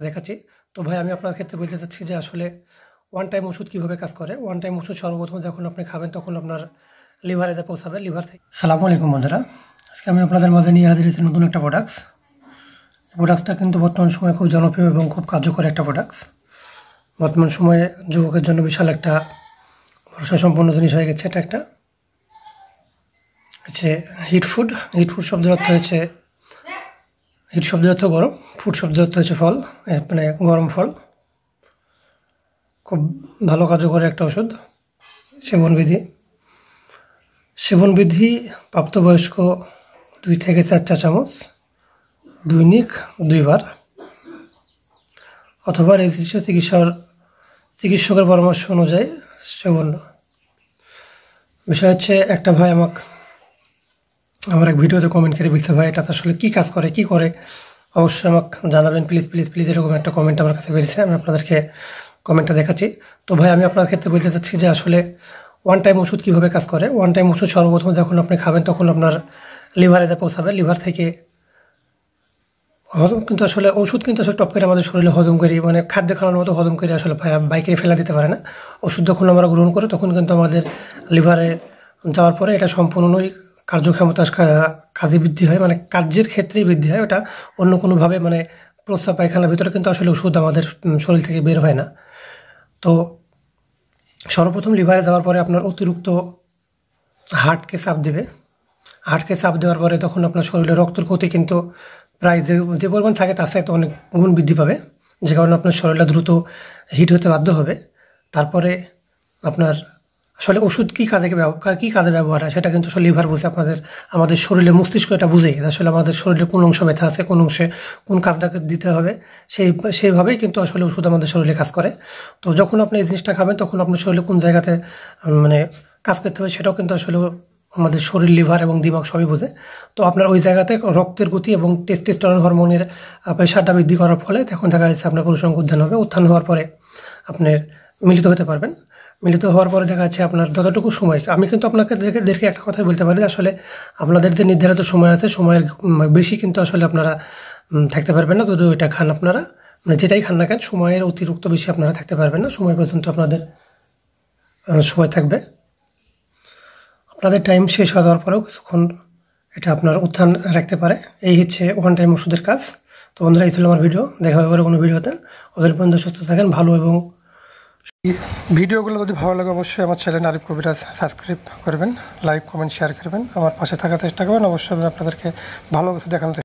দেখাচ্ছি। তো ভাই আমি আপনার ক্ষেত্রে বলতে চাচ্ছি যে আসলে ওয়ান টাইম ওষুধ কিভাবে কাজ করে। ওয়ান টাইম ওষুধ সর্বপ্রথম যখন আপনি খাবেন তখন আপনার লিভারে যা পৌঁছাবে লিভার থেকে। সালামু আলাইকুম বন্ধুরা, আজকে আমি আপনাদের মাঝে নিয়ে হাজির হয়েছি নতুন একটা প্রোডাক্টসটা কিন্তু বর্তমান সময়ে খুব জনপ্রিয় এবং খুব কার্যকর একটা প্রোডাক্টস। বর্তমান সময়ে যুবকের জন্য বিশাল একটা ভরসা সম্পন্ন জিনিস হয়ে গেছে। এটা একটা হচ্ছে হিট ফুড শব্দের অর্থ হচ্ছে হিট শব্দের অর্থ গরম, ফুড শব্দের অর্থ হচ্ছে ফল, মানে গরম ফল। খুব ভালো কার্যকরী একটা ওষুধ। সেবনবিধি প্রাপ্তবয়স্ক 2 থেকে 4 চা চামচ দৈনিক 2 বার, অথবা নির্দিষ্ট চিকিৎসকের পরামর্শ অনুযায়ী সেবন। বিষয় হচ্ছে, একটা ভাই আমার এক ভিডিওতে কমেন্ট করে বলতে, ভাই এটা আসলে কী কাজ করে, কী করে অবশ্যই আমাকে জানাবেন প্লিজ প্লিজ প্লিজ। এরকম একটা কমেন্ট আমার কাছে বেরিয়েছে, আমি আপনাদেরকে কমেন্টটা দেখাচ্ছি। তো ভাই আমি আপনার ক্ষেত্রে বলতে চাচ্ছি যে আসলে ওয়ান টাইম ওষুধ কীভাবে কাজ করে। ওয়ান টাইম ওষুধ সর্বপ্রথম যখন আপনি খাবেন তখন আপনার লিভারে যা পৌঁছাবে, লিভার থেকে হজম কিন্তু আসলে ওষুধ কিন্তু আসলে টপ করে আমাদের শরীরে হজম করি, মানে খাদ্য খাওয়ানোর মতো হজম করে আসলে বাইকে ফেলা দিতে পারে না। ওষুধ যখন আমরা গ্রহণ করি তখন কিন্তু আমাদের লিভারে যাওয়ার পরে এটা সম্পূর্ণই কার্যক্ষমতা কাজে বৃদ্ধি হয়, মানে কার্যের ক্ষেত্রেই বৃদ্ধি হয়। ওটা অন্য কোনোভাবে মানে প্রস্রাব পায়খানার ভিতরে কিন্তু আসলে ওষুধ আমাদের শরীর থেকে বের হয় না। তো সর্বপ্রথম লিভারে যাওয়ার পরে আপনার অতিরিক্ত হার্টকে চাপ দেবে। হার্টকে চাপ দেওয়ার পরে তখন আপনার শরীরে রক্তের গতি কিন্তু প্রায় যে পরিমাণ থাকে তার সাথে অনেক গুণ বৃদ্ধি পাবে, যে কারণে আপনার শরীরটা দ্রুত হিট হতে বাধ্য হবে। তারপরে আপনার আসলে ওষুধ কী কাজে ব্যবহার হয় সেটা কিন্তু আসলে লিভার বুঝে, আমাদের শরীরে মস্তিষ্ক এটা বুঝে আসলে আমাদের শরীরে কোন অংশ ব্যথা আছে, কোন অংশে কোন কাজটাকে দিতে হবে, সেইভাবেই কিন্তু আসলে ওষুধ আমাদের শরীরে কাজ করে। তো যখন আপনি এই জিনিসটা খাবেন তখন আপনার শরীরে কোন জায়গাতে মানে কাজ করতে হবে সেটাও কিন্তু আসলে আমাদের শরীর, লিভার এবং দিমাগ সবই বোঝে। তো আপনার ওই জায়গাতে রক্তের গতি এবং টেস্টোস্টেরন হরমোনের প্রেশারটা বৃদ্ধি করার ফলে তখন দেখা যাচ্ছে আপনার পুরুষাঙ্গ উত্থান হবে। উত্থান হওয়ার পরে আপনার মিলিত হতে পারবেন। মিলিত হওয়ার পরে দেখা যাচ্ছে আপনার যতটুকু সময়, আমি কিন্তু আপনাকে দেখে একটা কথাই বলতে পারি, আসলে আপনাদের যে নির্ধারিত সময় আছে সময়ের বেশি কিন্তু আসলে আপনারা থাকতে পারবেন না। যদি ওইটা খান আপনারা, মানে যেটাই খান না কেন, সময়ের অতিরিক্ত বেশি আপনারা থাকতে পারবেন না। সময় পর্যন্ত আপনাদের সময় থাকবে। আপনাদের টাইম শেষ হয়ে যাওয়ার পরেও কিছুক্ষণ এটা আপনার উত্থান রাখতে পারে। এই হচ্ছে ওয়ান টাইম ওষুধের কাজ। তো বন্ধুরা, এই ছিল আমার ভিডিও। দেখা হবে কোনো ভিডিওতে। ওদের পর্যন্ত সুস্থ থাকেন, ভালো এবং ভিডিওগুলো যদি ভালো লাগে অবশ্যই আমার চ্যানেল আরিফ কবিরাজ সাবস্ক্রাইব করবেন, লাইক কমেন্ট শেয়ার করবেন, আমার পাশে থাকার চেষ্টা করবেন। অবশ্যই আমি আপনাদেরকে ভালো কিছু দেখানোর